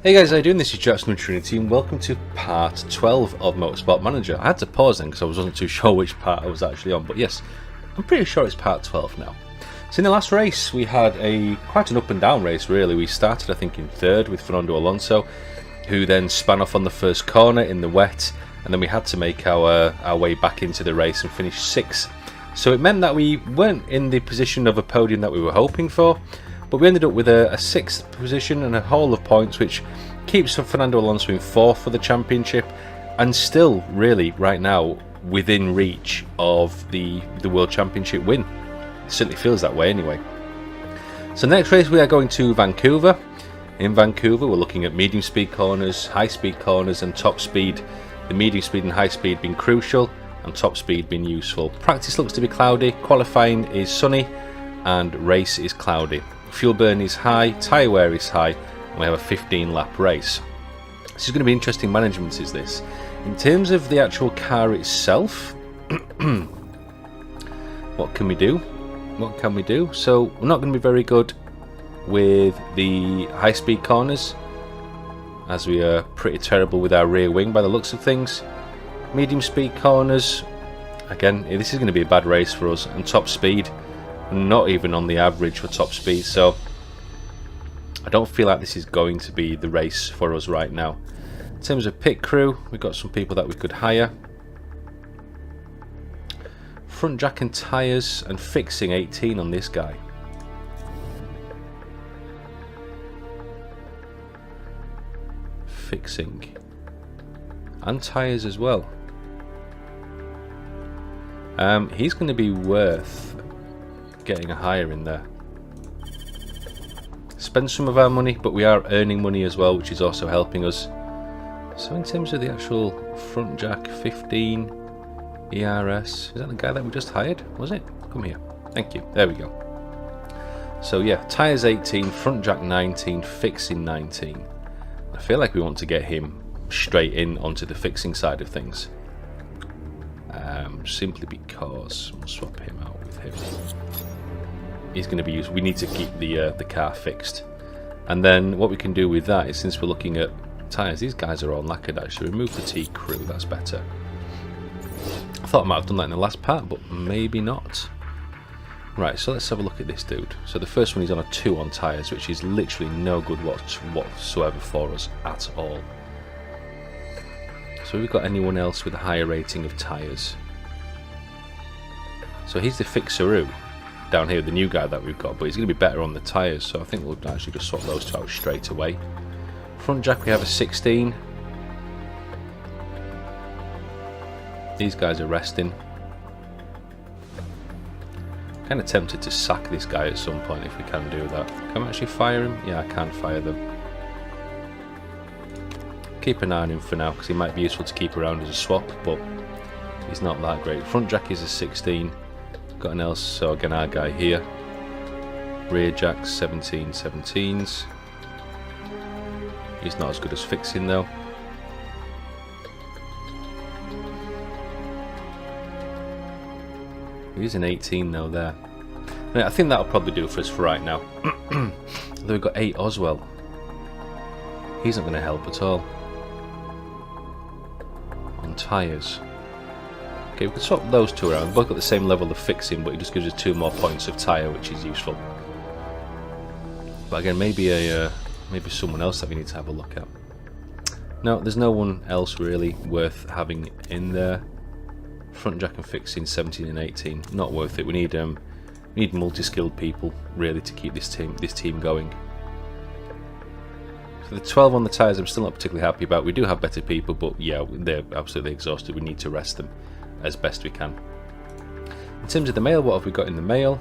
Hey guys, how you doing? This is Jackson with Trinity and welcome to part 12 of Motorsport Manager. I had to pause then because I wasn't too sure which part I was actually on, but yes, I'm pretty sure it's part 12 now. So in the last race we had quite an up and down race really. We started I think in third with Fernando Alonso, who then span off on the first corner in the wet, and then we had to make our way back into the race and finish 6th. So it meant that we weren't in the position of a podium that we were hoping for, but we ended up with a 6th position and a haul of points, which keeps Fernando Alonso in 4th for the championship, and still really right now within reach of the World Championship win. It certainly feels that way anyway. So next race we are going to Vancouver. In Vancouver we're looking at medium speed corners, high speed corners and top speed. The medium speed and high speed being crucial and top speed being useful. Practice looks to be cloudy, qualifying is sunny and race is cloudy. Fuel burn is high, tyre wear is high, and we have a 15 lap race. This is going to be interesting management, is this. In terms of the actual car itself, what can we do? So we're not going to be very good with the high speed corners, as we are pretty terrible with our rear wing by the looks of things. Medium speed corners, again this is going to be a bad race for us, and top speed not even on the average for top speed, so I don't feel like this is going to be the race for us right now. In terms of pit crew, we've got some people that we could hire. Front jack and tyres and fixing 18 on this guy. Fixing and tyres as well. He's going to be worth getting a hire in there. Spend some of our money, but we are earning money as well, which is also helping us. So in terms of the actual front jack, 15 ERS, is that the guy that we just hired? Was it? Come here. Thank you. There we go. So yeah, tyres 18, front jack 19, fixing 19. I feel like we want to get him straight in onto the fixing side of things. Simply because we'll swap him out with him. He's going to be used. We need to keep the car fixed, and then what we can do with that is, since we're looking at tyres, these guys are all knackered actually. Remove the T crew, that's better. I thought I might have done that in the last part, but maybe not. Right, so let's have a look at this dude. So the first one is on a 2 on tyres, which is literally no good whatsoever for us at all. So have we got anyone else with a higher rating of tyres? So he's the fixeroo down here, the new guy that we've got, but he's going to be better on the tyres, so I think we'll actually just swap those two out straight away. Front jack we have a 16. These guys are resting. Kind of tempted to sack this guy at some point if we can do that. Can I actually fire him? Yeah, I can fire them. Keep an eye on him for now because he might be useful to keep around as a swap, but he's not that great. Front jack is a 16. Got an else, so again our guy here. Rear jack 17 17s. He's not as good as fixing though. He's an 18 though there. Right, I think that'll probably do for us for right now. Then we've got 8 Oswell. He's not going to help at all. On tyres. Okay, we can swap those two around. We've both got the same level of fixing, but it just gives us 2 more points of tyre, which is useful. But again, maybe someone else that we need to have a look at. No, there's no one else really worth having in there. Front jack and fixing 17 and 18, not worth it. We need multi-skilled people really to keep this team going. So the 12 on the tyres I'm still not particularly happy about. We do have better people, but yeah, they're absolutely exhausted. We need to rest them as best we can. In terms of the mail, what have we got in the mail?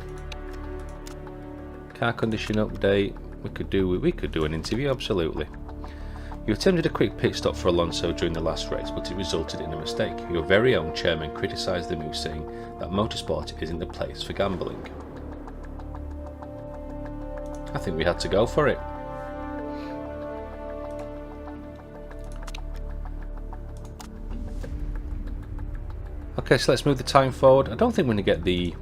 Car condition update. We could do an interview, absolutely. You attempted a quick pit stop for Alonso during the last race, but it resulted in a mistake. Your very own chairman criticised the move, saying that motorsport isn't the place for gambling. I think we had to go for it. Okay, so let's move the time forward. I don't think we're going to get the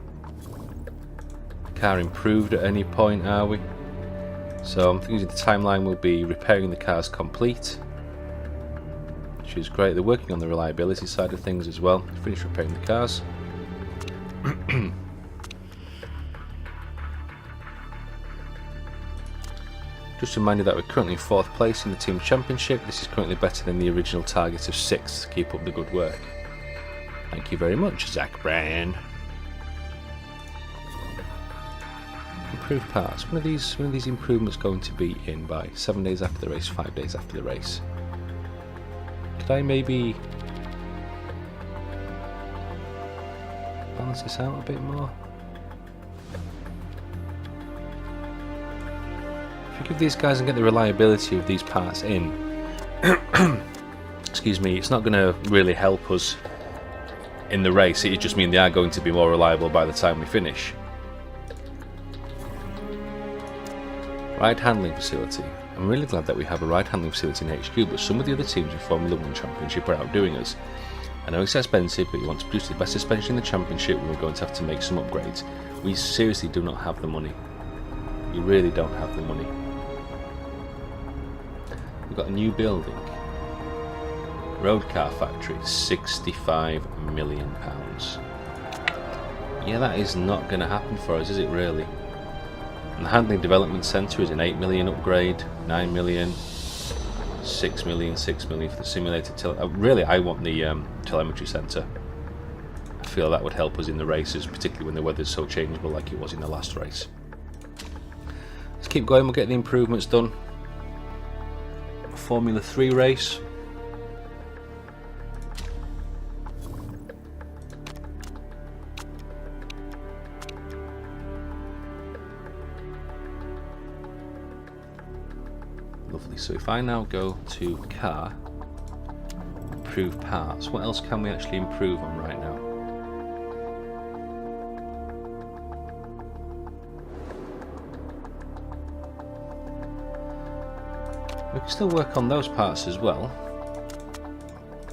car improved at any point, are we? So I'm thinking the timeline will be repairing the cars complete, which is great. They're working on the reliability side of things as well. Finish repairing the cars. Just a reminder that we're currently in 4th place in the team championship. This is currently better than the original target of 6th. Keep up the good work. Thank you very much, Zach Brand. Improved parts. When are these improvements going to be in by? 7 days after the race, 5 days after the race. Could I maybe balance this out a bit more? If we give these guys and get the reliability of these parts in, excuse me, it's not going to really help us in the race. It just means they are going to be more reliable by the time we finish. Ride handling facility. I'm really glad that we have a ride handling facility in HQ, but some of the other teams in Formula 1 Championship are outdoing us. I know it's expensive, but you want to produce the best suspension in the Championship, we're going to have to make some upgrades. We seriously do not have the money. We really don't have the money. We've got a new building. Road car factory, £65 million. Yeah, that is not going to happen for us, is it really? And the Handling Development Centre is an 8 million upgrade, 9 million, 6 million, 6 million for the simulator. Really, I want the telemetry centre. I feel that would help us in the races, particularly when the weather's so changeable like it was in the last race. Let's keep going, we'll get the improvements done. Formula 3 race. Lovely. So if I now go to car, improve parts, what else can we actually improve on right now? We can still work on those parts as well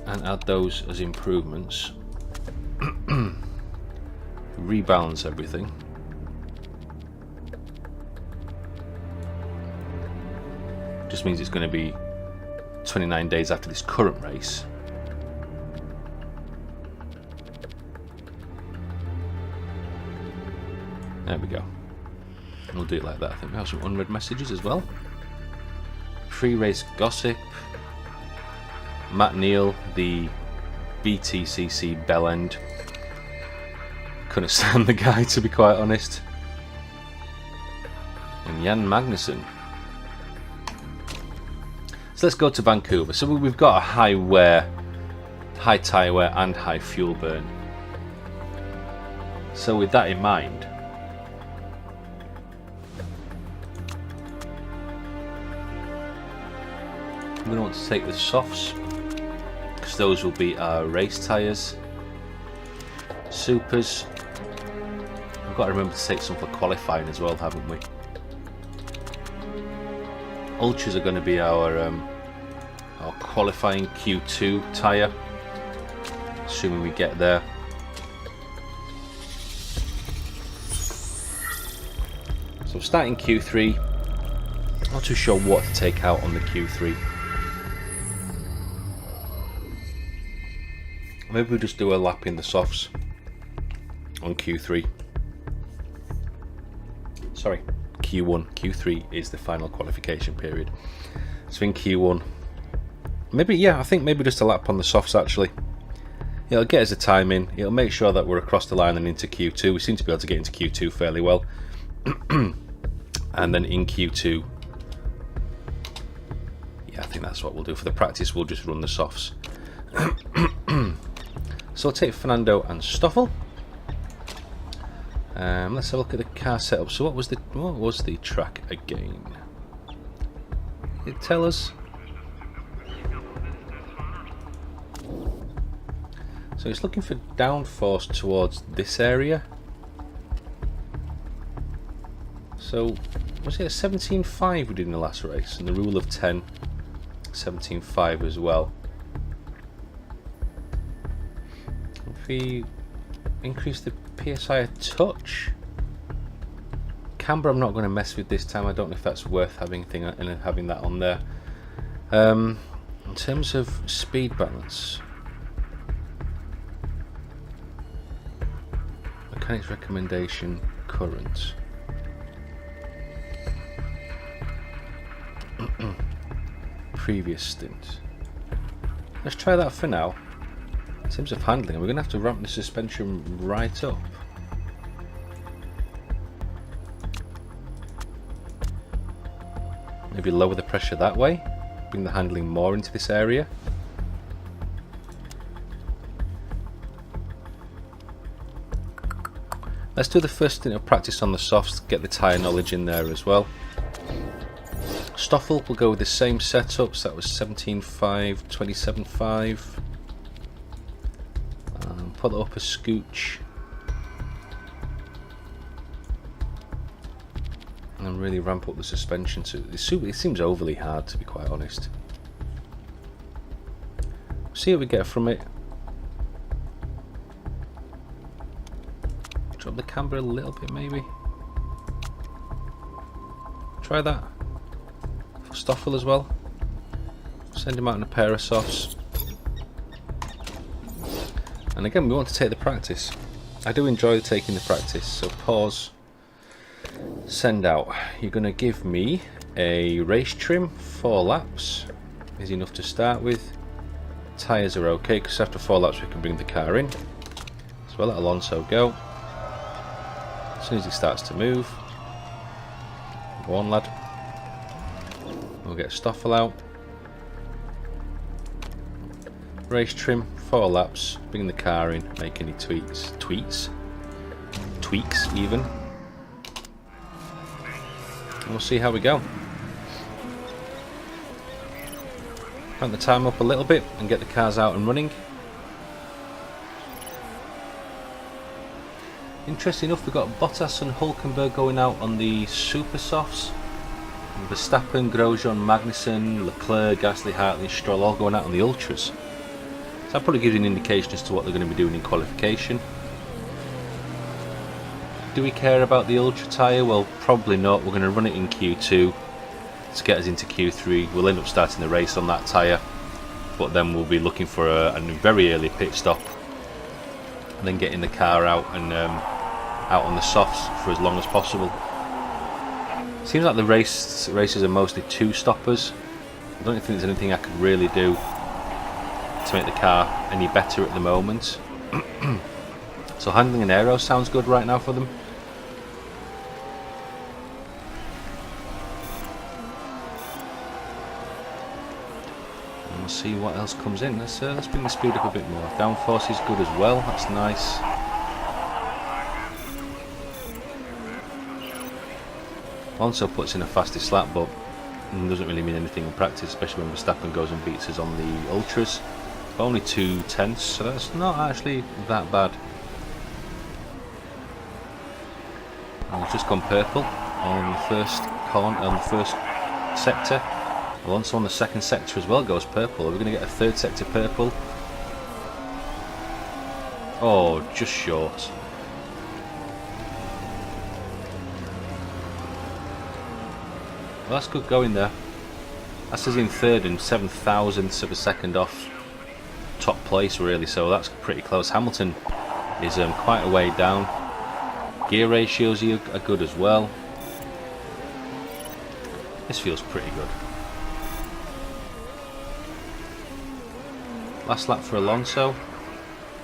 and add those as improvements. Rebalance everything. Just means it's going to be 29 days after this current race. There we go. We'll do it like that. I think we have some unread messages as well. Pre-race gossip. Matt Neal, the BTCC bellend. Couldn't stand the guy, to be quite honest. And Jan Magnussen. So let's go to Vancouver. So we've got a high wear, high tyre wear and high fuel burn. So with that in mind, I'm going to want to take the softs, because those will be our race tyres. Supers, I've got to remember to take some for qualifying as well, haven't we? Ultras are going to be our qualifying Q2 tyre, assuming we get there. So starting Q3, not too sure what to take out on the Q3. Maybe we'll just do a lap in the softs on Q3. Sorry, Q1. Q3 is the final qualification period. So in Q1, maybe, yeah, I think maybe just a lap on the softs actually. It'll get us a time in, it'll make sure that we're across the line and into Q2. We seem to be able to get into Q2 fairly well. And then in Q2, yeah, I think that's what we'll do. For the practice, we'll just run the softs. So I'll take Fernando and Stoffel. Let's have a look at the car setup. So what was the track again? Did it tell us? So it's looking for downforce towards this area. So was it a 17.5 we did in the last race, and the rule of 10, 17.5 as well. If we increase the PSI a touch, camber I'm not going to mess with this time. I don't know if that's worth having that on there. In terms of speed balance, mechanics recommendation, current. Previous stint. Let's try that for now. In terms of handling, we're going to have to ramp the suspension right up. Maybe lower the pressure that way, bring the handling more into this area. Let's do the first stint of practice on the softs, get the tyre knowledge in there as well. Stoffel will go with the same setup, so that was 17.5, 27.5. Put that up a scooch. And really ramp up the suspension. So it seems overly hard, to be quite honest. See what we get from it. Drop the camber a little bit, maybe. Try that. For Stoffel as well. Send him out in a pair of softs. And again, we want to take the practice. I do enjoy taking the practice, so pause. Send out. You're going to give me a race trim, 4 laps. Is enough to start with. Tyres are okay, because after 4 laps we can bring the car in. So we'll let Alonso go. As soon as he starts to move. Go on, lad. We'll get Stoffel out. Race trim, 4 laps. Bring the car in, make any tweaks even. And we'll see how we go. Ramp the time up a little bit and get the cars out and running. Interesting enough, we've got Bottas and Hulkenberg going out on the super softs. Verstappen, Grosjean, Magnussen, Leclerc, Gasly, Hartley, Stroll all going out on the ultras. So that probably gives you an indication as to what they're going to be doing in qualification. Do we care about the ultra tyre? Well, probably not. We're going to run it in Q2 to get us into Q3. We'll end up starting the race on that tyre, but then we'll be looking for a very early pit stop and then getting the car out and out on the softs for as long as possible. Seems like the races are mostly 2 stoppers. I don't think there's anything I could really do to make the car any better at the moment. So handling and aero sounds good right now for them. And we'll see what else comes in. Let's bring the speed up a bit more. Downforce is good as well. That's nice. Alonso puts in a fastest lap, but doesn't really mean anything in practice, especially when Verstappen goes and beats us on the ultras. Only 2/10, so that's not actually that bad. And he's just gone purple on the first corner, on the first sector. Alonso on the second sector as well goes purple. Are we going to get a third sector purple? Oh, just short. Well, that's good going there. That's us in third and 7,000ths of a second off top place, really, so that's pretty close. Hamilton is quite a way down. Gear ratios are good as well. This feels pretty good. Last lap for Alonso,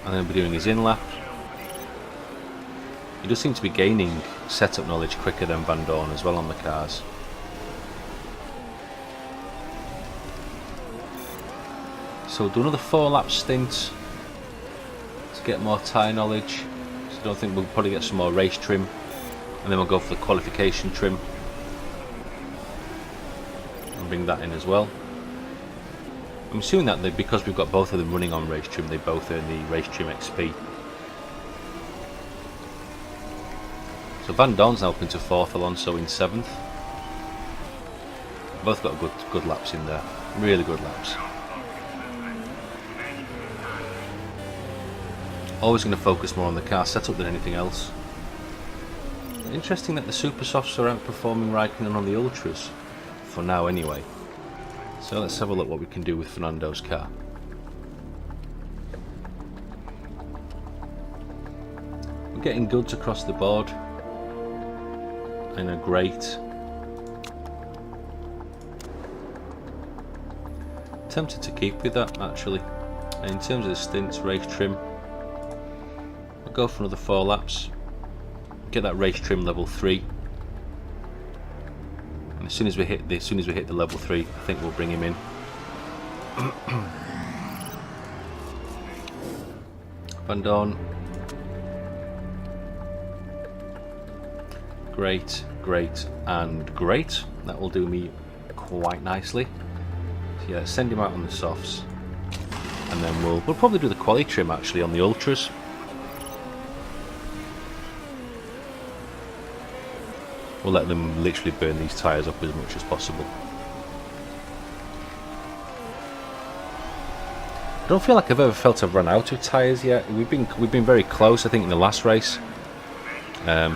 and then we'll be doing his in lap. He does seem to be gaining setup knowledge quicker than Van Dorn as well on the cars. So we'll do another 4 lap stint to get more tyre knowledge. So I don't think we'll probably get some more race trim, and then we'll go for the qualification trim and bring that in as well. I'm assuming that because we've got both of them running on race trim, they both earn the race trim XP. So Van Dorn's now up into 4th, Alonso in 7th. Both got good laps in there, really good laps. Always going to focus more on the car setup than anything else. Interesting that the Super Softs are outperforming Raikkonen on the Ultras, for now anyway. So let's have a look what we can do with Fernando's car. We're getting goods across the board, and a great. Tempted to keep with that actually. And in terms of the stints, race trim, we'll go for another 4 laps. Get that race trim level 3. And as soon as we hit the level 3, I think we'll bring him in. Van Dorn. Great, great, and great. That will do me quite nicely. So yeah, send him out on the softs, and then we'll probably do the quali trim actually on the ultras. We'll let them literally burn these tyres up as much as possible. I don't feel like I've ever felt I've run out of tyres yet. We've been very close, I think, in the last race.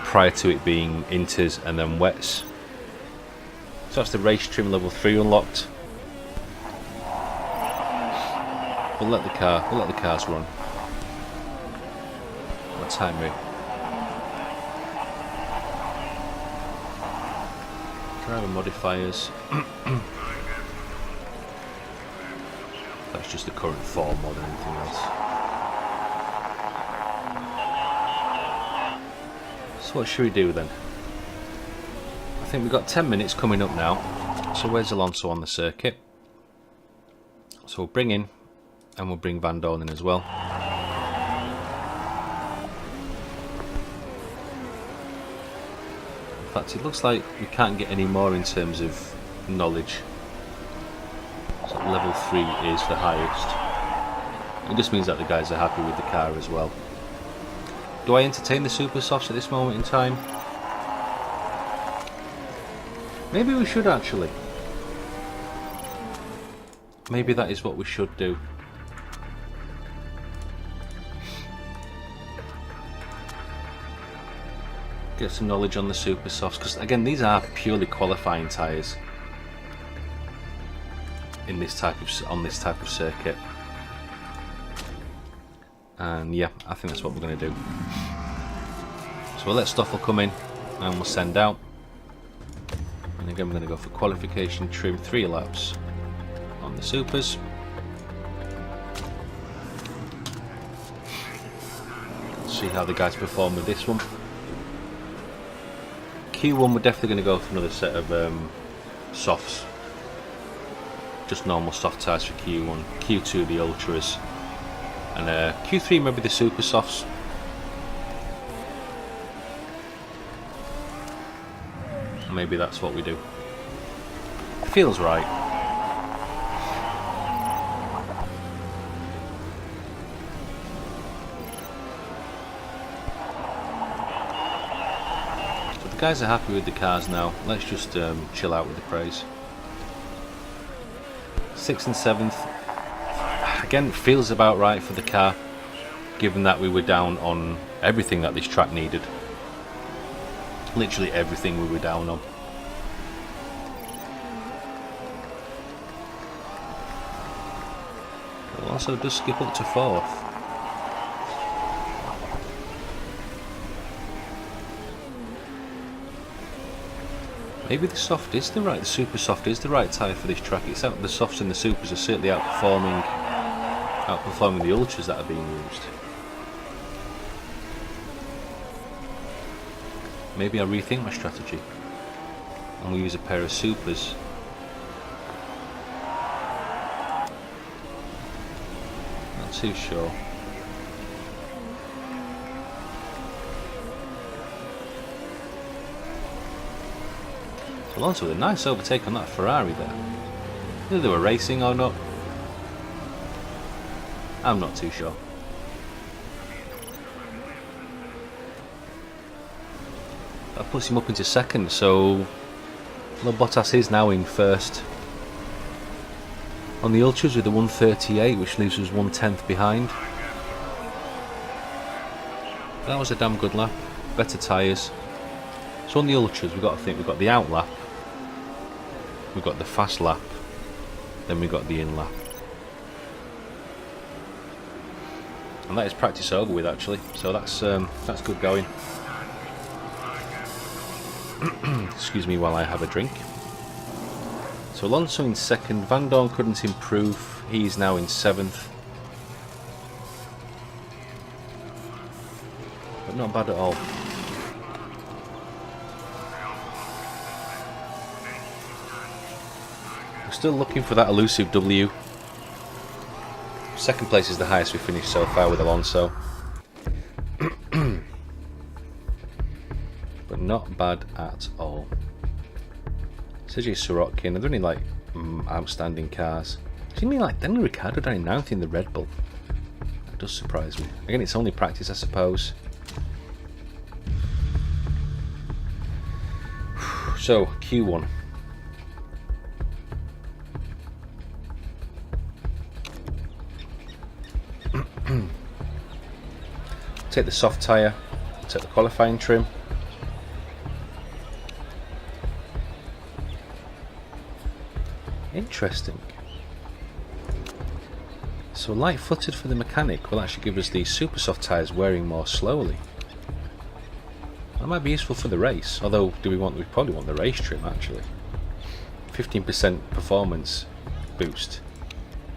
Prior to it being inters and then wets. So that's the race trim level 3 unlocked. We'll let the cars run. What time are we? Driver modifiers. That's just the current form more than anything else. So what should we do then? I think we've got 10 minutes coming up now. So where's Alonso on the circuit? So we'll bring in, and we'll bring Van Dorn in as well. In fact, it looks like we can't get any more in terms of knowledge. So level 3 is the highest. It just means that the guys are happy with the car as well. Do I entertain the Super Softs at this moment in time? Maybe we should actually. Maybe that is what we should do. Get some knowledge on the Super Softs, because again, these are purely qualifying tyres in this on this type of circuit. And yeah, I think that's what we're going to do. So we'll let Stoffel come in and we'll send out. And again, we're going to go for qualification trim 3 laps on the Supers. Let's see how the guys perform with this one. Q1, we're definitely going to go for another set of softs. Just normal soft tyres for Q1. Q2, the Ultras. And Q3 maybe the Super Softs. Maybe that's what we do. Feels right. So the guys are happy with the cars now. Let's just chill out with the praise. 6th and 7th. Again, feels about right for the car, given that we were down on everything that this track needed. Literally everything we were down on. We'll also just skip up to 4th. Maybe the soft is the Super Soft is the right tyre for this track. It's out the softs and the Supers are certainly outperforming the Ultras that are being used. Maybe I'll rethink my strategy and we'll use a pair of Supers. Not too sure. Alonso with a nice overtake on that Ferrari there. Whether they were racing or not, I'm not too sure. That puts him up into 2nd, so Bottas is now in 1st. On the Ultras with the 138, which leaves us 1/10 behind. That was a damn good lap. Better tyres. So on the ultras, we've got to think we've got the out lap, we've got the fast lap, then we've got the in lap. And that is practice over with actually, so that's good going. Excuse me while I have a drink. So Alonso in second, Van Dorn couldn't improve, he's now in 7th. But not bad at all. We're still looking for that elusive W. Second place is the highest we've finished so far with Alonso. But not bad at all. Sergei Sorokin, are there any like outstanding cars? Do you mean like Daniel Ricciardo down in 9th in the Red Bull? That does surprise me. Again, it's only practice, I suppose. So, Q1. Take the soft tyre, take the qualifying trim. Interesting. So light-footed for the mechanic will actually give us these super soft tyres wearing more slowly. That might be useful for the race, although we probably want the race trim actually. 15% performance boost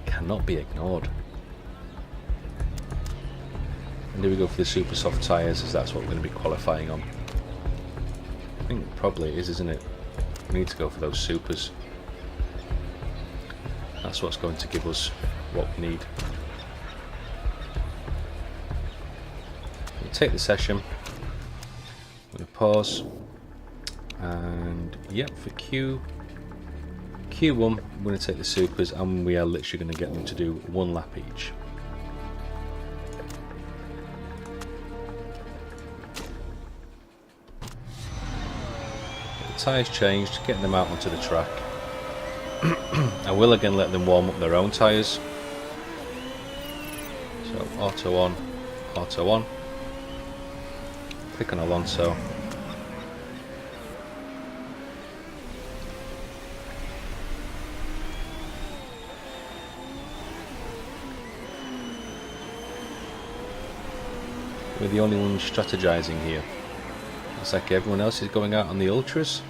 cannot be ignored. And here we go for the super soft tyres, as that's what we're going to be qualifying on. I think it probably is, isn't it? We need to go for those supers. That's what's going to give us what we need. We'll take the session. I'm going to pause. And yep, for Q1 we're going to take the supers, and we are literally going to get them to do 1 lap each. Tyres changed, getting them out onto the track. I will again let them warm up their own tyres. So auto on, auto on. Click on Alonso. We're the only ones strategizing here. Looks like everyone else is going out on the ultras.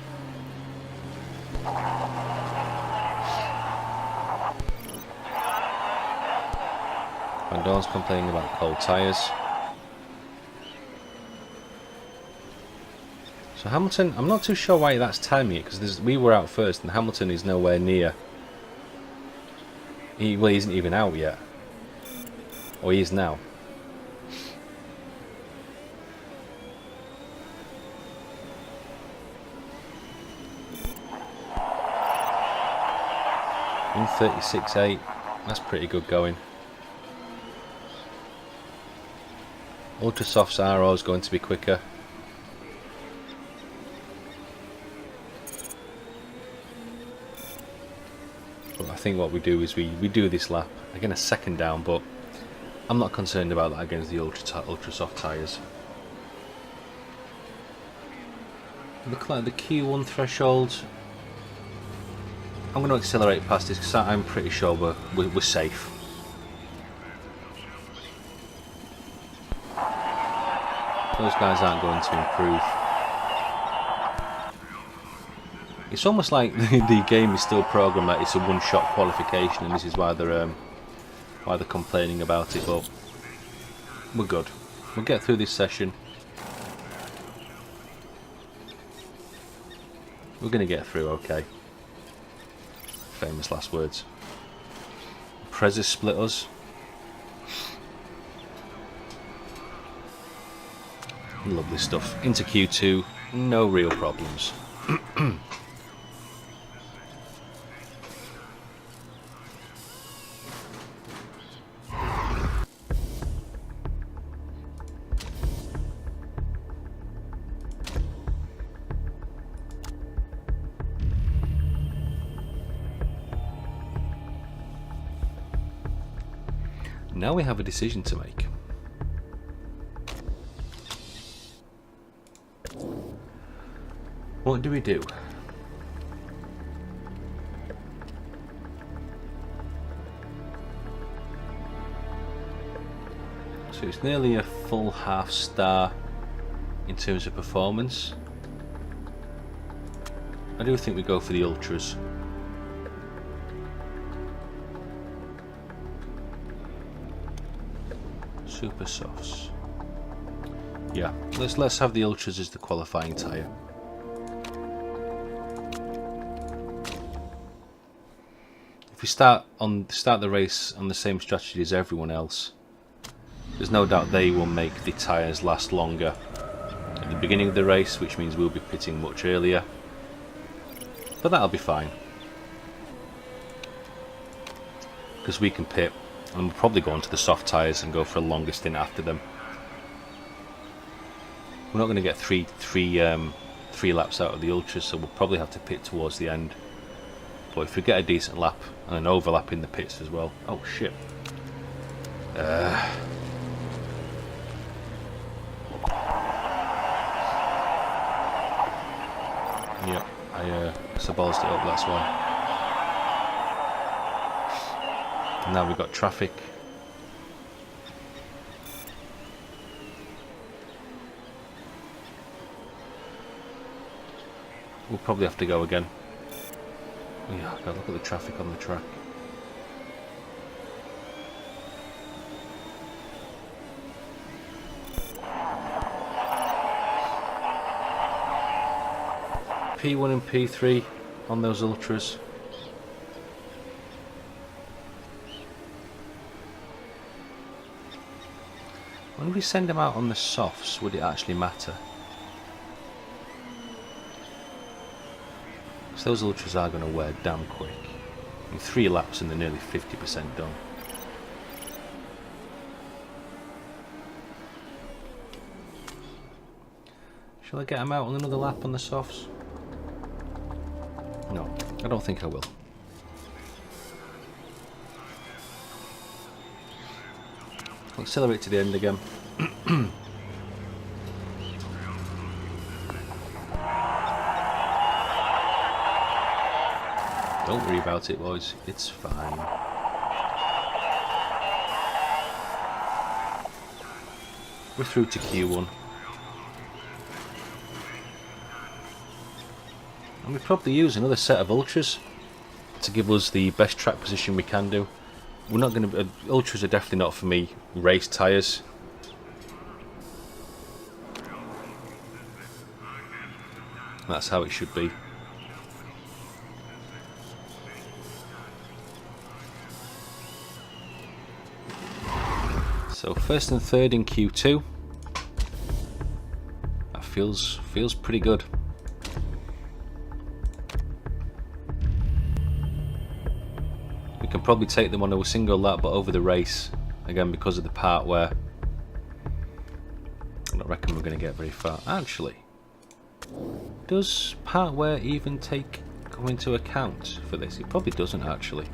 Van Dorn's complaining about cold tyres. So Hamilton, I'm not too sure why that's timing it, because we were out first and Hamilton is nowhere near. He isn't even out yet. Or he is now. In 36.8, that's pretty good going. Ultra softs are always going to be quicker. But I think what we do is we do this lap, again a second down, but I'm not concerned about that against the ultra soft tyres. Look like the Q1 threshold. I'm going to accelerate past this because I'm pretty sure we're safe. Those guys aren't going to improve. It's almost like the game is still programmed that it's a one-shot qualification, and this is why they're complaining about it. But we're good. We'll get through this session. We're going to get through, okay. Famous last words. Prez has split us. Lovely stuff. Into Q2, no real problems. Now we have a decision to make. what do we do? So it's nearly a full half star in terms of performance. I do think we go for the ultras. Super softs. Yeah, let's have the ultras as the qualifying tyre. If we start the race on the same strategy as everyone else, there's no doubt they will make the tyres last longer at the beginning of the race, which means we'll be pitting much earlier. But that'll be fine, because we can pit and we'll probably go onto the soft tyres and go for a longer stint after them. We're not going to get three laps out of the ultras, so we'll probably have to pit towards the end. But if we get a decent lap and an overlap in the pits as well. Oh shit. Yep, I sabozzed it up, that's why. And now we've got traffic. We'll probably have to go again. Yeah, God, look at the traffic on the track. P1 and P3 on those ultras. When we send them out on the softs, would it actually matter? Because those ultras are going to wear damn quick. In 3 laps and they're nearly 50% done. Shall I get them out on another lap on the softs? No, I don't think I will. I'll accelerate to the end again. Don't worry about it, boys. It's fine. We're through to Q1. And we probably use another set of ultras to give us the best track position we can do. We're not going to. Ultras are definitely not for me. Race tyres. That's how it should be. So first and third in Q2. That feels pretty good. We can probably take them on a single lap, but over the race, again because of the part where I don't reckon we're going to get very far. Actually, does part wear even go into account for this? It probably doesn't actually.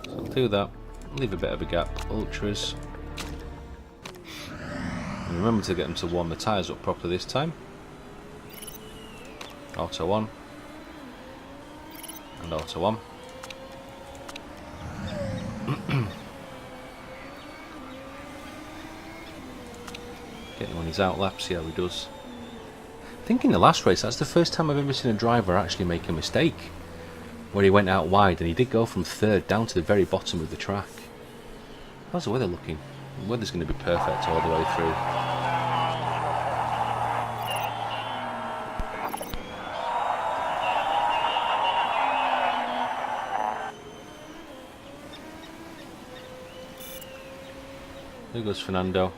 So I'll do that. Leave a bit of a gap. Ultras. And remember to get them to warm the tyres up properly this time. Auto on. And auto on. Get him on his out lap, see how he does. I think in the last race, that's the first time I've ever seen a driver actually make a mistake. Where he went out wide and he did go from third down to the very bottom of the track. How's the weather looking? The weather's going to be perfect all the way through. There goes Fernando.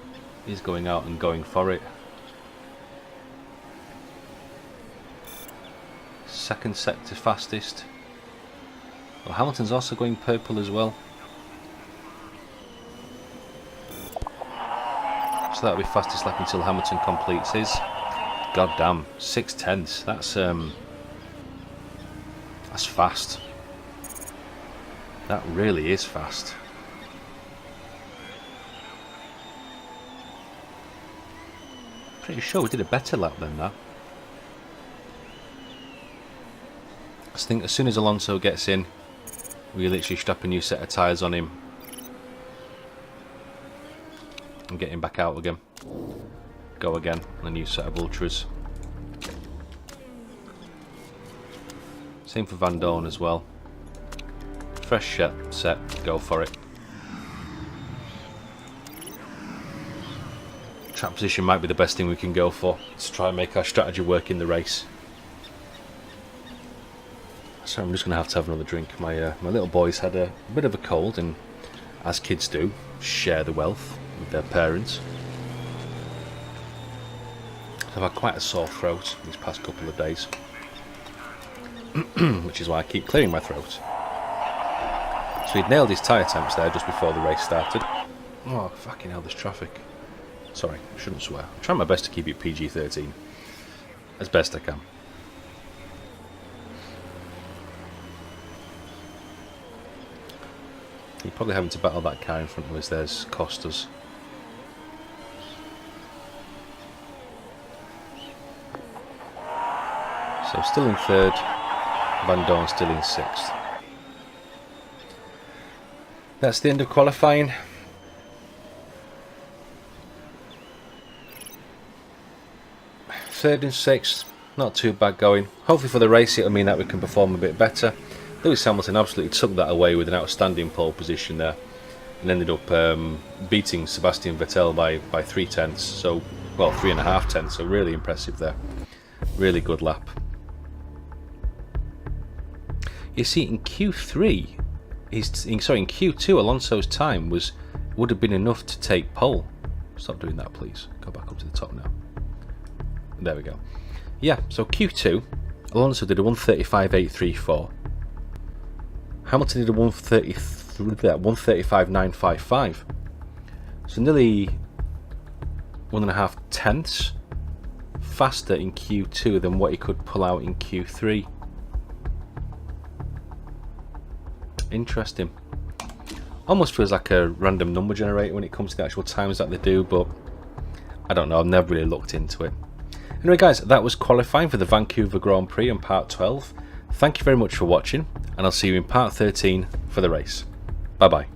He's going out and going for it. Second sector fastest. Well, Hamilton's also going purple as well. So that'll be fastest lap until Hamilton completes his. God damn, 6/10. That's fast. That really is fast. Pretty sure we did a better lap than that. I think as soon as Alonso gets in, we literally strap a new set of tyres on him and get him back out again. Go again on a new set of ultras. Same for Van Dorn as well. Fresh set, go for it. Track position might be the best thing we can go for to try and make our strategy work in the race. So I'm just going to have another drink. My little boy's had a bit of a cold, and as kids do, share the wealth with their parents. I've had quite a sore throat these past couple of days, which is why I keep clearing my throat. So he'd nailed his tyre temps there just before the race started. Oh, fucking hell, there's traffic. Sorry, I shouldn't swear. I'm trying my best to keep it PG-13. As best I can. You're probably having to battle that car in front of us. There's Costas. So still in third. Van Dorn still in sixth. That's the end of qualifying. Third and sixth, not too bad going. Hopefully for the race it'll mean that we can perform a bit better. Lewis Hamilton absolutely took that away with an outstanding pole position there, and ended up beating Sebastian Vettel by 3/10, so, well, 3.5 tenths, so really impressive there. Really good lap. You see, in Q3, in Q2, Alonso's time would have been enough to take pole. Stop doing that, please. Go back up to the top now. There we go. Yeah, so Q2, Alonso did a 1:35.834. Hamilton did a 1:35.955. So nearly 1.5 tenths faster in Q2 than what he could pull out in Q3. Interesting. Almost feels like a random number generator when it comes to the actual times that they do, but I don't know, I've never really looked into it. Anyway guys, that was qualifying for the Vancouver Grand Prix in part 12. Thank you very much for watching, and I'll see you in part 13 for the race. Bye bye.